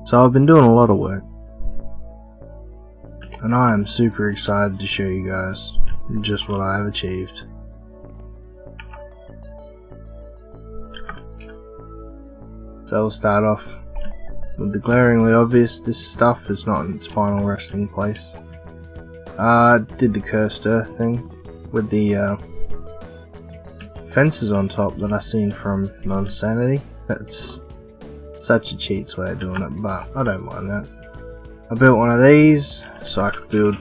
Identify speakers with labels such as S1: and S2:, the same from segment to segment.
S1: So I've been doing a lot of work, and I am super excited to show you guys just what I have achieved. So we'll start off with the glaringly obvious. This stuff is not in its final resting place. I did the cursed earth thing with the fences on top that I seen from Non-Sanity. That's such a cheats way of doing it, but I don't mind that. I built one of these so I could build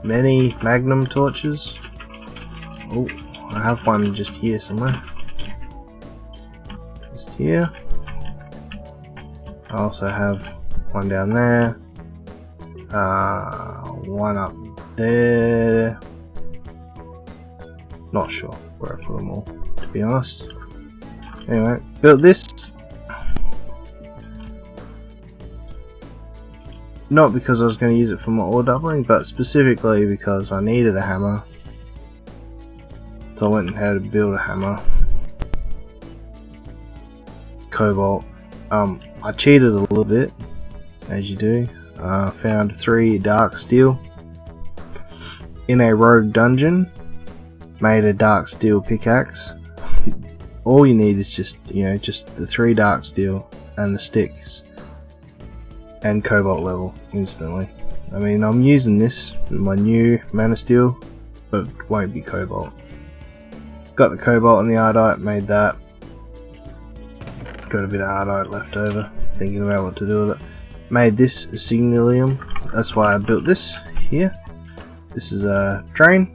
S1: many magnum torches. Oh, I have one just here somewhere. Just here. I also have one down there. One up there. Not sure where I put them all, to be honest. Anyway, built this. Not because I was going to use it for my ore doubling, but specifically because I needed a hammer. So I went and had to build a hammer. Cobalt. I cheated a little bit, as you do. Found 3 dark steel in a rogue dungeon. Made a dark steel pickaxe. All you need is just the 3 dark steel and the sticks, and cobalt level instantly. I mean, I'm using this with my new mana steel, but it won't be cobalt. Got the cobalt and the ardite, made that. Got a bit of ardite left over, thinking about what to do with it. Made this signalium, that's why I built this here. This is a drain.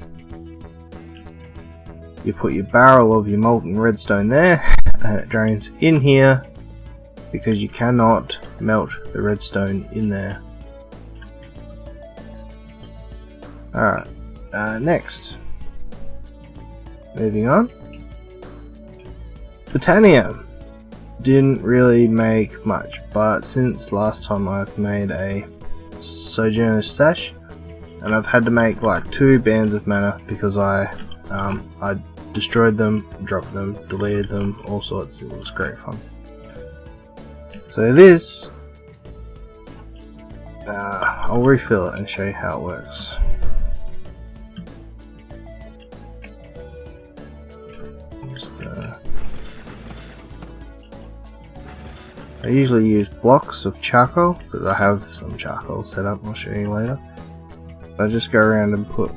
S1: You put your barrel of your molten redstone there, and it drains in here because you cannot melt the redstone in there. Alright, next. Moving on. Britannia. Didn't really make much, but since last time I've made a Sojourner's Sash, and I've had to make like 2 bands of mana because I destroyed them, dropped them, deleted them, all sorts. It was great fun. So this, I'll refill it and show you how it works. I usually use blocks of charcoal because I have some charcoal set up. I'll show you later. I just go around and put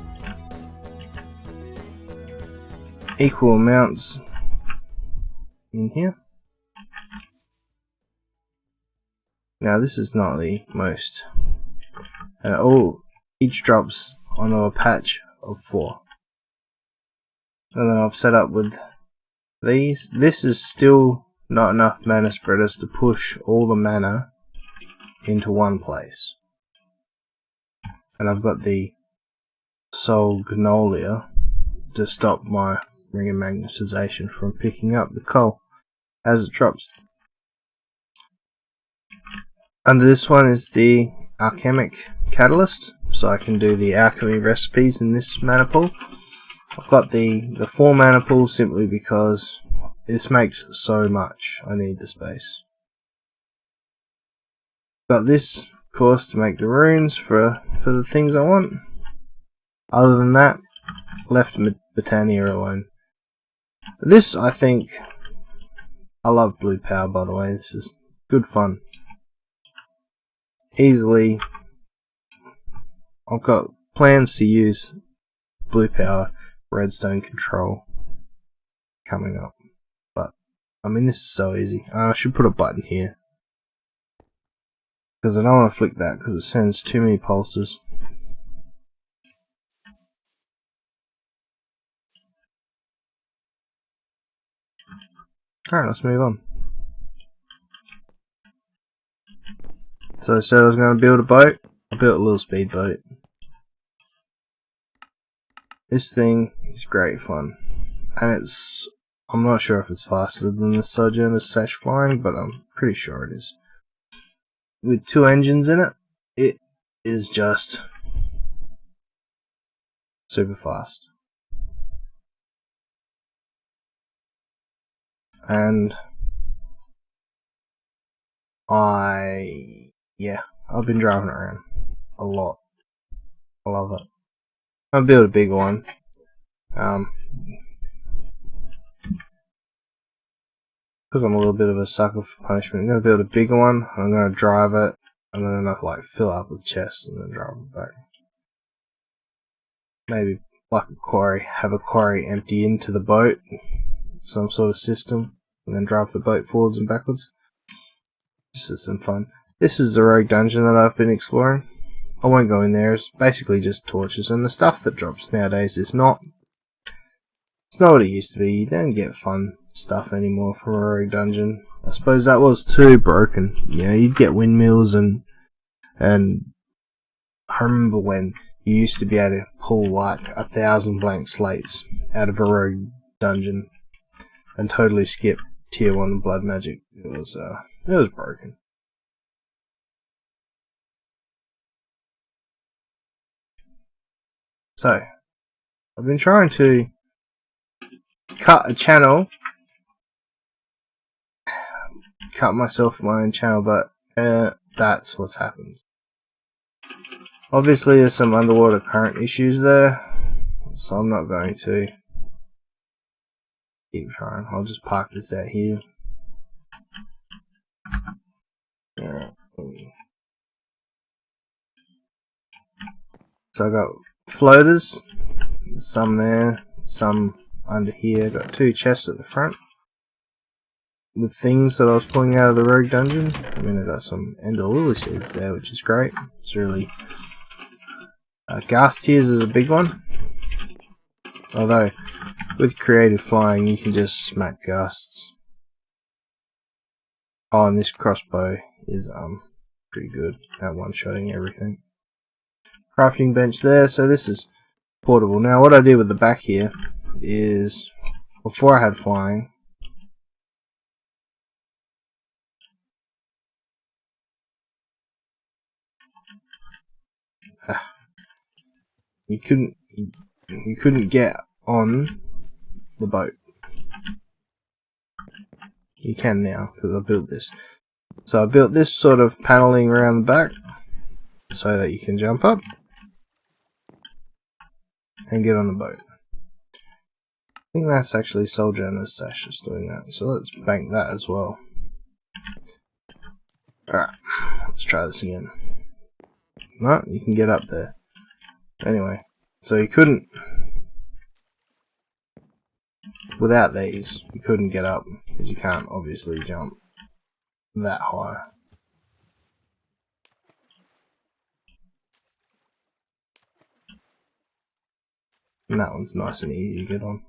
S1: equal amounts in here. Now this is not the most. Each drops onto a patch of 4. And then I've set up with these. This is still not enough mana spreaders to push all the mana into one place. And I've got the soul gnolia to stop my ring of magnetization from picking up the coal as it drops. Under this one is the alchemic catalyst, so I can do the alchemy recipes in this mana pool. I've got the 4 mana pool simply because this makes so much. I need the space. Got this, of course, to make the runes for the things I want. Other than that, left Britannia alone. This, I think, I love blue power, by the way. This is good fun. Easily, I've got plans to use blue power redstone control coming up. But, I mean, this is so easy. I should put a button here, because I don't want to flick that because it sends too many pulses. Alright, let's move on. So I said I was going to build a boat. I built a little speedboat. This thing is great fun. And I'm not sure if it's faster than the Sojourner's Sash flying, but I'm pretty sure it is. With 2 engines in it, it is just super fast. And I yeah, I've been driving it around a lot. I love it. I'll build a bigger one. Because I'm a little bit of a sucker for punishment, I'm going to build a bigger one. I'm going to drive it, and then I'll like fill up with chests and then drive it back. Maybe like a quarry, have a quarry empty into the boat, some sort of system, and then drive the boat forwards and backwards. This is some fun. This is the rogue dungeon that I've been exploring. I won't go in there. It's basically just torches, and the stuff that drops nowadays is not. It's not what it used to be. You don't get fun stuff anymore from a rogue dungeon. I suppose that was too broken. You know, you'd get windmills and I remember when you used to be able to pull like 1,000 blank slates out of a rogue dungeon and totally skip tier 1 blood magic. It was broken. So, I've been trying to cut myself my own channel, but that's what's happened. Obviously there's some underwater current issues there, so I'm not going to keep trying. I'll just park this out here. So I got floaters, some there, some under here. Got 2 chests at the front with things that I was pulling out of the rogue dungeon. I mean, I got some ender lily seeds there, which is great. It's really ghast tears is a big one. Although with creative flying, you can just smack ghasts. Oh, and this crossbow is pretty good at one-shotting everything. Crafting bench there, so this is portable. Now what I did with the back here is, before I had flying, you couldn't get on the boat. You can now, because I built this. So I built this sort of paneling around the back so that you can jump up and get on the boat. I think that's actually Soldier and the Stash is doing that, so let's bank that as well. Alright, let's try this again. No, you can get up there. Anyway, so you couldn't, without these, you couldn't get up, because you can't obviously jump that high. And that one's nice and easy to get on.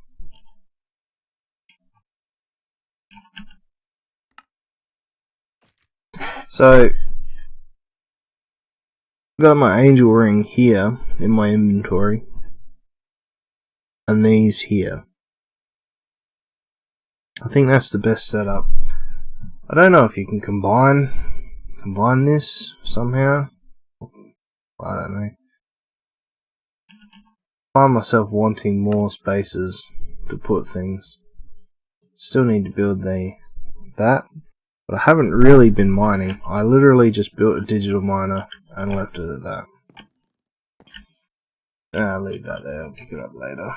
S1: So, I've got my angel ring here in my inventory, and these here. I think that's the best setup. I don't know if you can combine this somehow. I don't know. I find myself wanting more spaces to put things. Still need to build that. But I haven't really been mining. I literally just built a digital miner and left it at that. I'll leave that there, I'll pick it up later.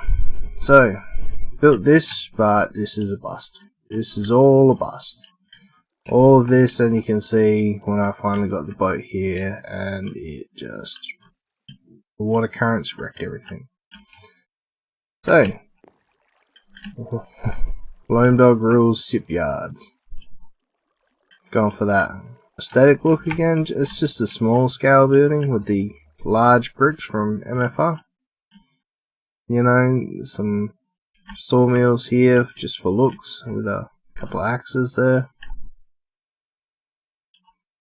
S1: So, built this, but this is a bust. This is all a bust. All of this, and you can see when I finally got the boat here, and it just, the water currents wrecked everything. So, Loamdog rules shipyards. Going for that aesthetic look again. It's just a small scale building with the large bricks from MFR. You know, some sawmills here just for looks with a couple of axes there.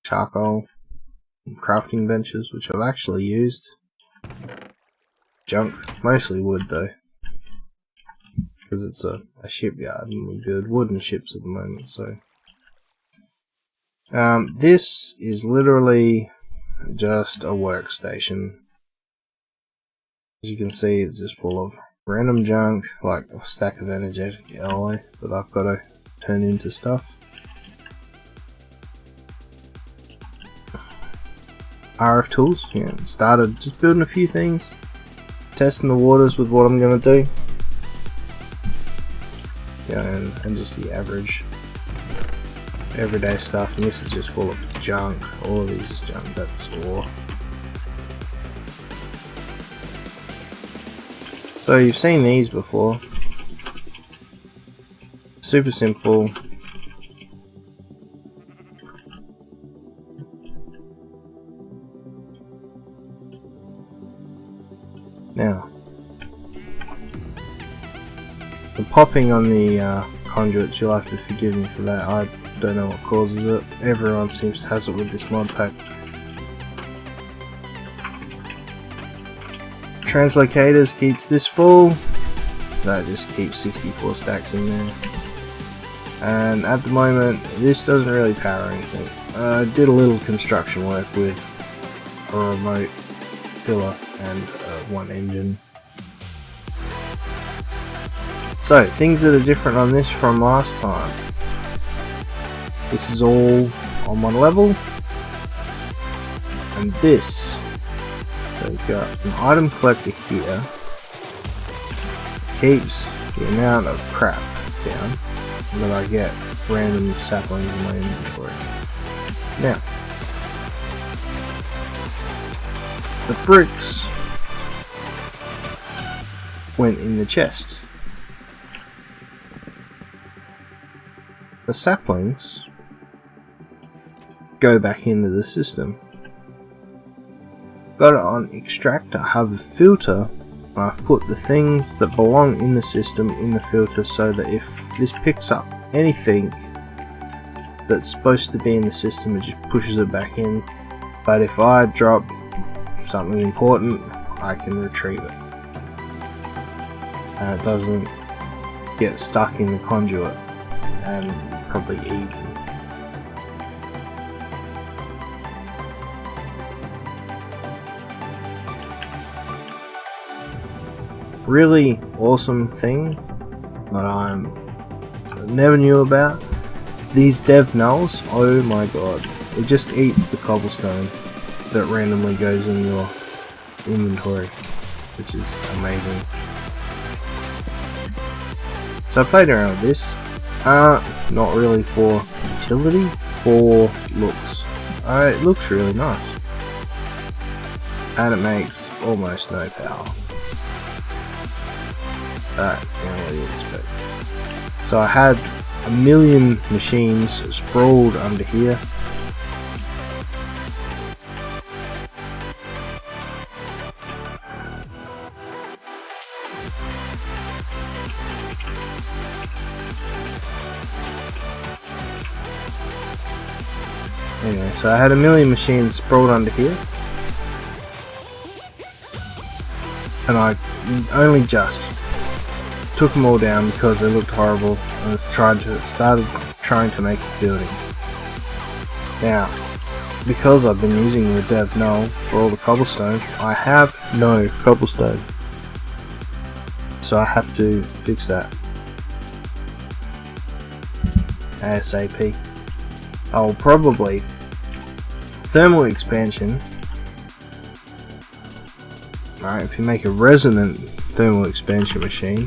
S1: Charcoal. Crafting benches, which I've actually used. Junk. Mostly wood though. Because it's a shipyard and we build wooden ships at the moment, so. This is literally just a workstation. As you can see, it's just full of random junk, like a stack of energetic alloy that I've got to turn into stuff. RF tools. Started just building a few things, testing the waters with what I'm going to do. And just the average everyday stuff, and this is just full of junk. All of these is junk, that's ore. So you've seen these before. Super simple. Now, the popping on the conduits, you'll have to forgive me for that. I don't know what causes it. Everyone seems to has it with this mod pack. Translocators keeps this full. That just keeps 64 stacks in there. And at the moment, this doesn't really power anything. I did a little construction work with a remote filler and one engine. So, things that are different on this from last time. This is all on one level. And this, so we've got an item collector here. Keeps the amount of crap down that I get random saplings in my inventory. Now, the bricks went in the chest. The saplings go back into the system. Got it on extract. I have a filter. I've put the things that belong in the system in the filter so that if this picks up anything that's supposed to be in the system, it just pushes it back in. But if I drop something important, I can retrieve it. And it doesn't get stuck in the conduit and probably eaten. Really awesome thing that I never knew about. These dev nulls, oh my god, it just eats the cobblestone that randomly goes in your inventory, which is amazing. So I played around with this, not really for utility, for looks. It looks really nice, and it makes almost no power. What you expect. So I had a million machines sprawled under here. Anyway, so I had a million machines sprawled under here, and I only just took them all down because they looked horrible and started trying to make a building. Now, because I've been using the dev null for all the cobblestone, I have no cobblestone. So I have to fix that ASAP. I'll probably thermal expansion. Alright, if you make a resonant thermal expansion machine,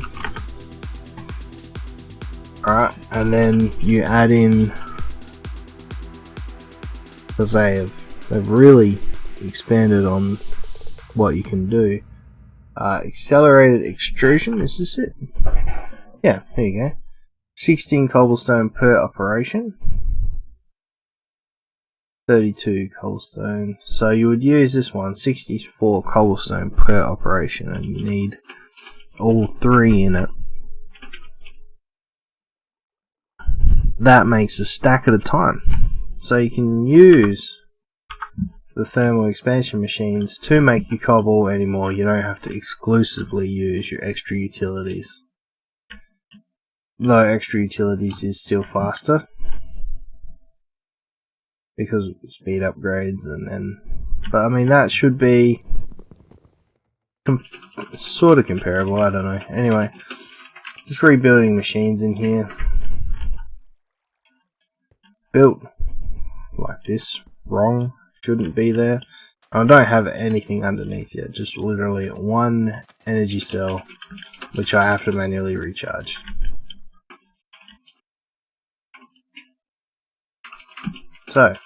S1: alright, and then you add in, because they've really expanded on what you can do. Accelerated extrusion, is this it? Yeah, there you go. 16 cobblestone per operation. 32 cobblestone. So you would use this one, 64 cobblestone per operation, and you need all three in it. That makes a stack at a time. So you can use the thermal expansion machines to make your cobble anymore. You don't have to exclusively use your extra utilities. Though extra utilities is still faster, because of speed upgrades but I mean that should be sort of comparable, I don't know. Anyway, just rebuilding machines in here. Built like this, wrong, shouldn't be there. I don't have anything underneath yet, just literally one energy cell, which I have to manually recharge. So,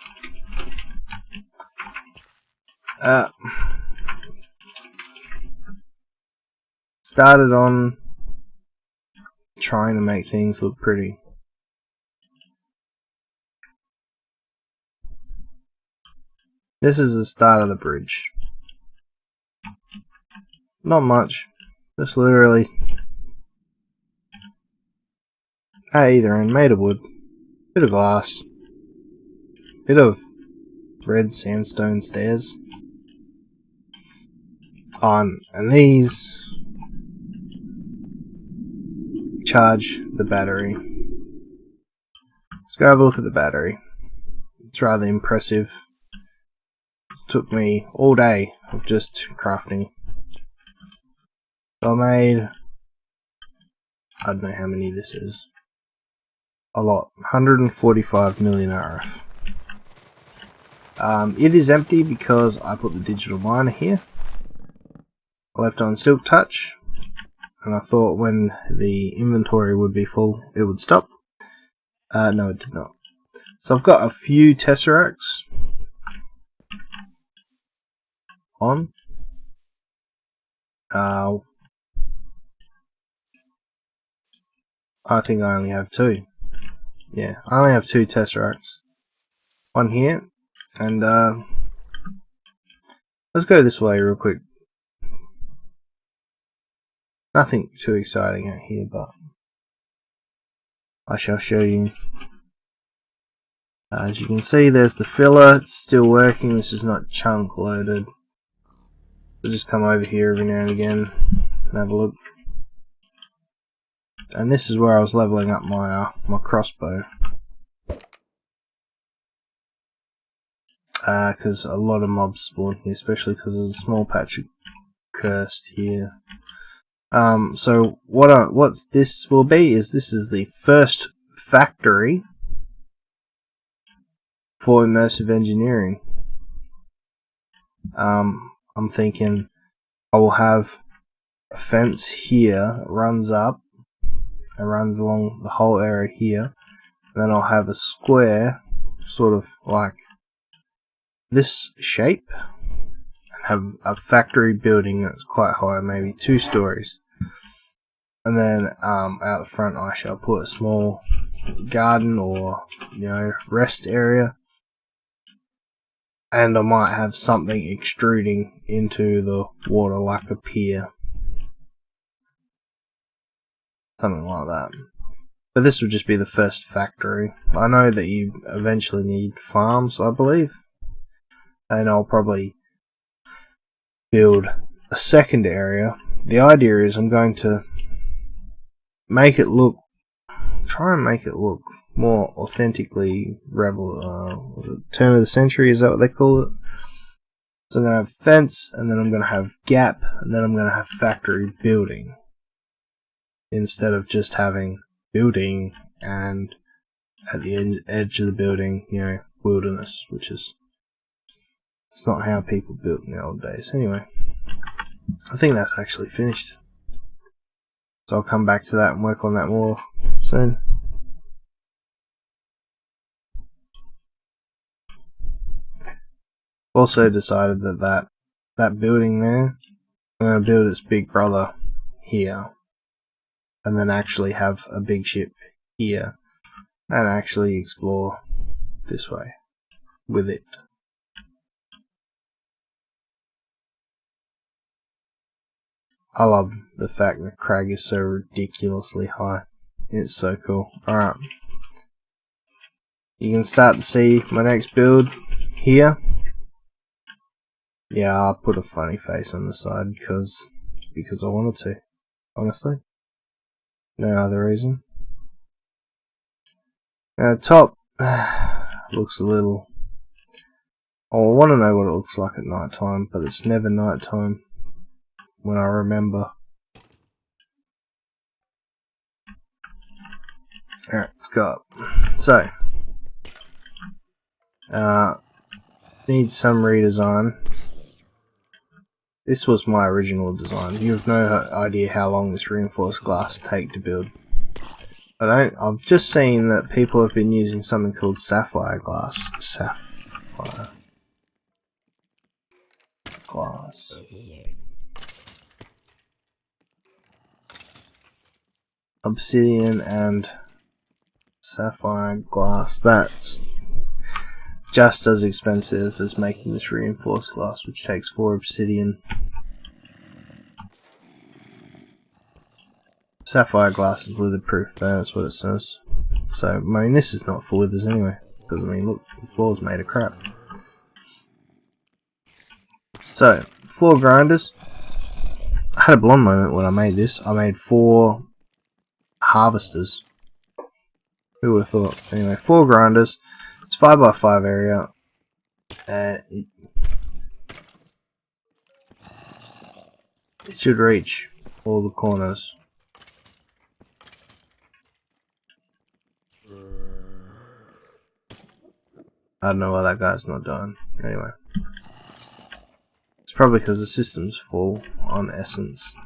S1: started on trying to make things look pretty. This is the start of the bridge. Not much, just literally at either end, made of wood, bit of glass, bit of red sandstone stairs. And these charge the battery. Let's go have a look at the battery. It's rather impressive. Took me all day of just crafting. So I made, I don't know how many this is. A lot. 145 million RF. It is empty because I put the digital miner here. I left on Silk Touch, and I thought when the inventory would be full, it would stop. No, it did not. So I've got a few Tesseracts on. I think I only have two. Yeah, I only have two Tesseracts. One here, and let's go this way real quick. Nothing too exciting out here, but I shall show you. As you can see, there's the filler. It's still working. This is not chunk loaded. So just come over here every now and again and have a look. And this is where I was leveling up my my crossbow. Because a lot of mobs spawn here, especially because there's a small patch of cursed here. So what this will be is this is the first factory for immersive engineering. I'm thinking I will have a fence here that runs up and runs along the whole area here. And then I'll have a square, sort of like this shape, and have a factory building that's quite high, maybe 2 stories. And then out the front I shall put a small garden or, you know, rest area. And I might have something extruding into the water like a pier. Something like that. But this would just be the first factory. I know that you eventually need farms, I believe. And I'll probably build a second area. The idea is I'm going to make it look, try and make it look more authentically turn of the century, is that what they call it? So I'm going to have fence, and then I'm going to have gap, and then I'm going to have factory building, instead of just having building and at the edge of the building, you know, wilderness, which is, it's not how people built in the old days. Anyway, I think that's actually finished, so I'll come back to that and work on that more soon. Also decided that that building there, I'm going to build its big brother here, and then actually have a big ship here, and actually explore this way with it. I love the fact that Crag is so ridiculously high. It's so cool. Alright. You can start to see my next build here. Yeah, I'll put a funny face on the side because I wanted to, honestly. No other reason. Now the top looks a little... Oh, I want to know what it looks like at night time, but it's never night time when I remember. Alright, let's go up. So, needs some redesign. This was my original design. You have no idea how long this reinforced glass take to build. I've just seen that people have been using something called sapphire glass. Sapphire glass. Obsidian and sapphire glass. That's just as expensive as making this reinforced glass, which takes 4 obsidian. Sapphire glass is witherproof, that's what it says. So, I mean, this is not for withers anyway, because, I mean, look, the floor's made of crap. So, 4 grinders. I had a blonde moment when I made this. I made 4 harvesters. Who would have thought? Anyway, 4 grinders. It's 5x5 area. It should reach all the corners. I don't know why that guy's not done. Anyway. It's probably because the system's full on essence.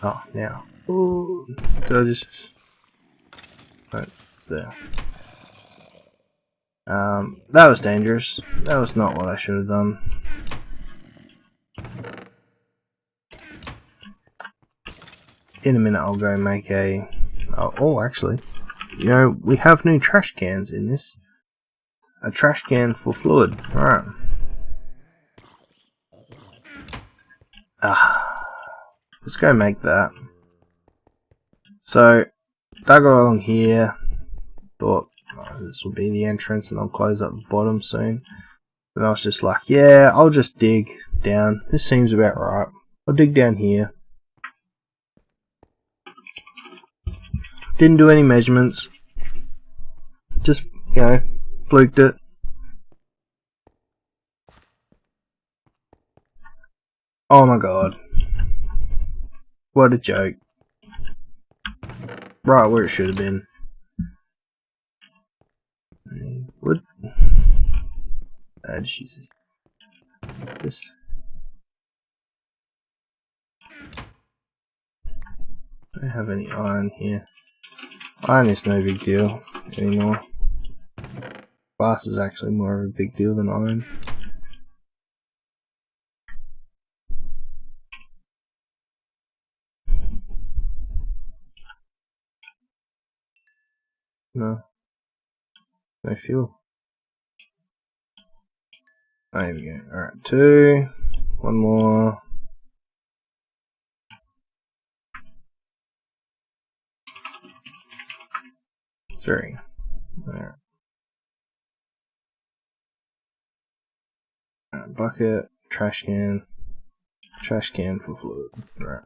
S1: Oh, now. Ooh. Did I just... Right, it's there. That was dangerous. That was not what I should have done. In a minute I'll go make a... Oh, actually. You know, we have new trash cans in this. A trash can for fluid. Alright. Let's go make that. So, dug along here. Thought, this will be the entrance and I'll close up the bottom soon. And I was just like, yeah, I'll just dig down. This seems about right. I'll dig down here. Didn't do any measurements. Just, you know, fluked it. Oh my god. What a joke. Right where it should have been. Wood. Jesus. This. I don't have any iron here. Iron is no big deal anymore. Glass is actually more of a big deal than iron. No. No fuel. Oh, there we go. Alright, 2. 1 more. 3. Alright. Bucket, trash can for fluid. Right.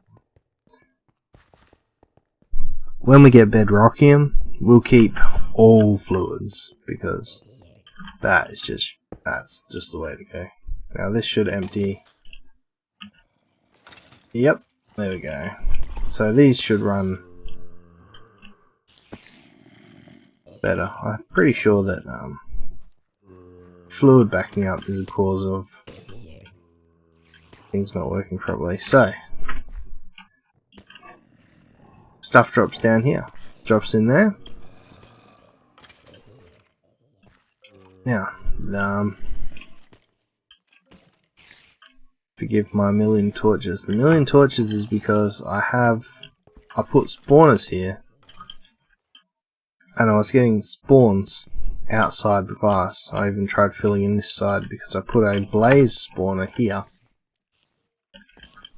S1: When we get bedrockium, we'll keep all fluids because that's just the way to go. Now this should empty. Yep, there we go. So these should run better. I'm pretty sure that fluid backing up is a cause of things not working properly. So stuff drops down here, drops in there. Now, forgive my million torches. The million torches is because I put spawners here, and I was getting spawns outside the glass. I even tried filling in this side because I put a blaze spawner here.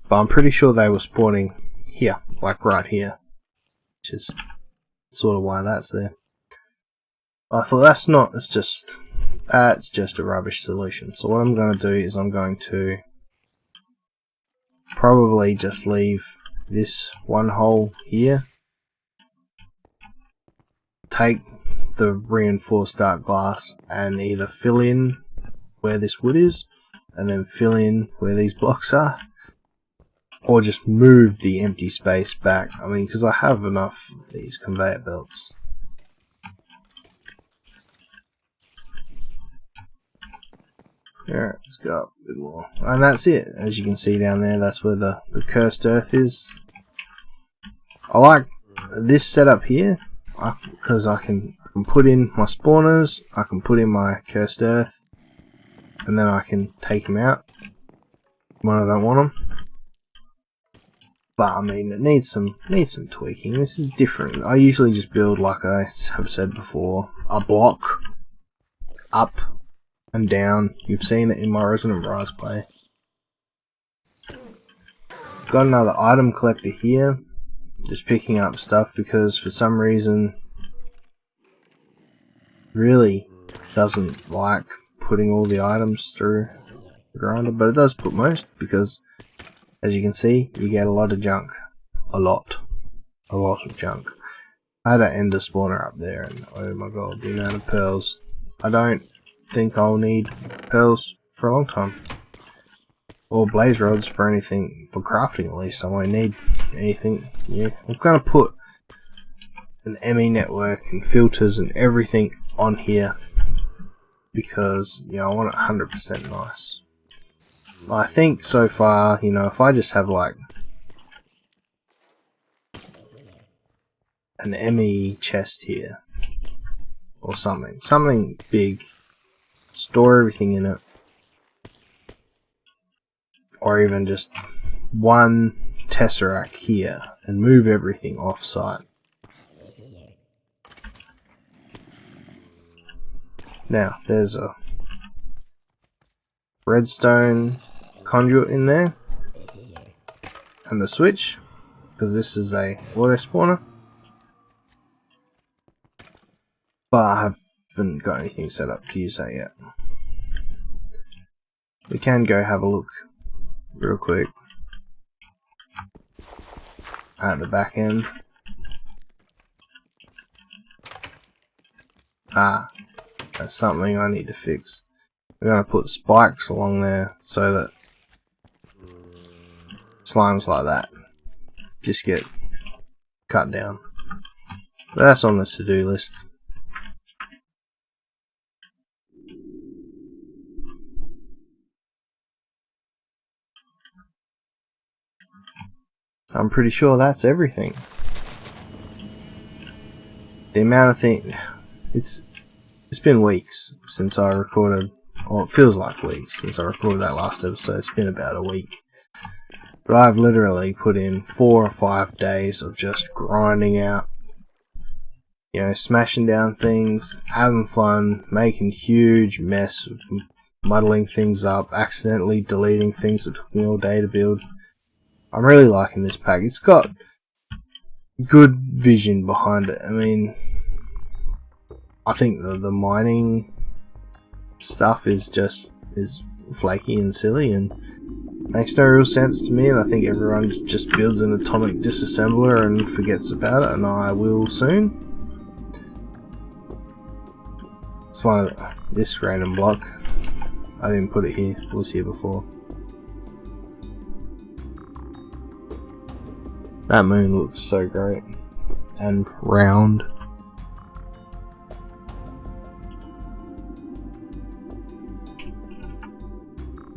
S1: But I'm pretty sure they were spawning here, like right here. Which is sort of why that's there. I thought that's just a rubbish solution. So what I'm going to do is I'm going to probably just leave this one hole here. Take the reinforced dark glass and either fill in where this wood is and then fill in where these blocks are, or just move the empty space back. I mean, because I have enough of these conveyor belts. Alright, let's go up a bit more. And that's it. As you can see down there, that's where the cursed earth is. I like this setup here because I can put in my spawners, I can put in my cursed earth, and then I can take them out when I don't want them. But I mean, it needs some tweaking. This is different. I usually just build, like I have said before, a block up and down. You've seen it in my Resonant Rise play. Got another item collector here, just picking up stuff because for some reason really doesn't like putting all the items through the grinder, but it does put most because, as you can see, you get a lot of junk. A lot of junk. I had an ender spawner up there, and oh my god, the amount of pearls. I don't think I'll need pearls for a long time. Or blaze rods for anything, for crafting at least. I won't need anything. Yeah, I'm going to put an ME network and filters and everything on here because, you know, I want it 100% nice. I think so far, you know, if I just have like an ME chest here or something big, store everything in it, or even just one tesseract here and move everything off site. Now there's a redstone conduit in there and the switch, because this is a auto spawner, but I haven't got anything set up to use that yet. We can go have a look real quick at the back end. That's something I need to fix. We're going to put spikes along there so that slimes like that just get cut down. But that's on the to-do list. I'm pretty sure that's everything. The amount of things... It's been weeks since I recorded, or it feels like weeks since I recorded that last episode. It's been about a week. But I've literally put in 4 or 5 days of just grinding out, you know, smashing down things, having fun, making huge mess, muddling things up, accidentally deleting things that took me all day to build. I'm really liking this pack. It's got good vision behind it. I mean, I think the mining stuff is flaky and silly and makes no real sense to me, and I think everyone just builds an atomic disassembler and forgets about it, and I will soon. It's one of this random block. I didn't put it here, it was here before. That moon looks so great and round.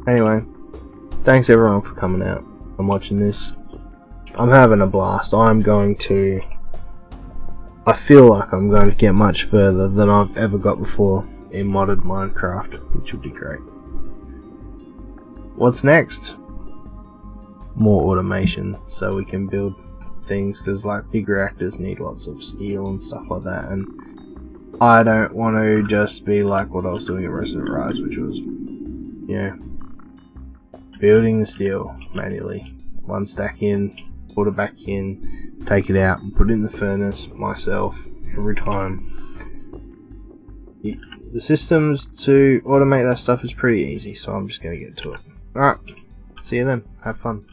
S1: Anyway, thanks everyone for coming out and watching this. I'm having a blast. I feel like I'm going to get much further than I've ever got before in modded Minecraft, which would be great. What's next? More automation so we can build things, because like big reactors need lots of steel and stuff like that, and I don't want to just be like what I was doing at Resonant Rise, which was, you know, building the steel manually, one stack in, put it back in, take it out and put it in the furnace myself every time. The systems to automate that stuff is pretty easy, so I'm just going to get to it. Alright, see you then, have fun.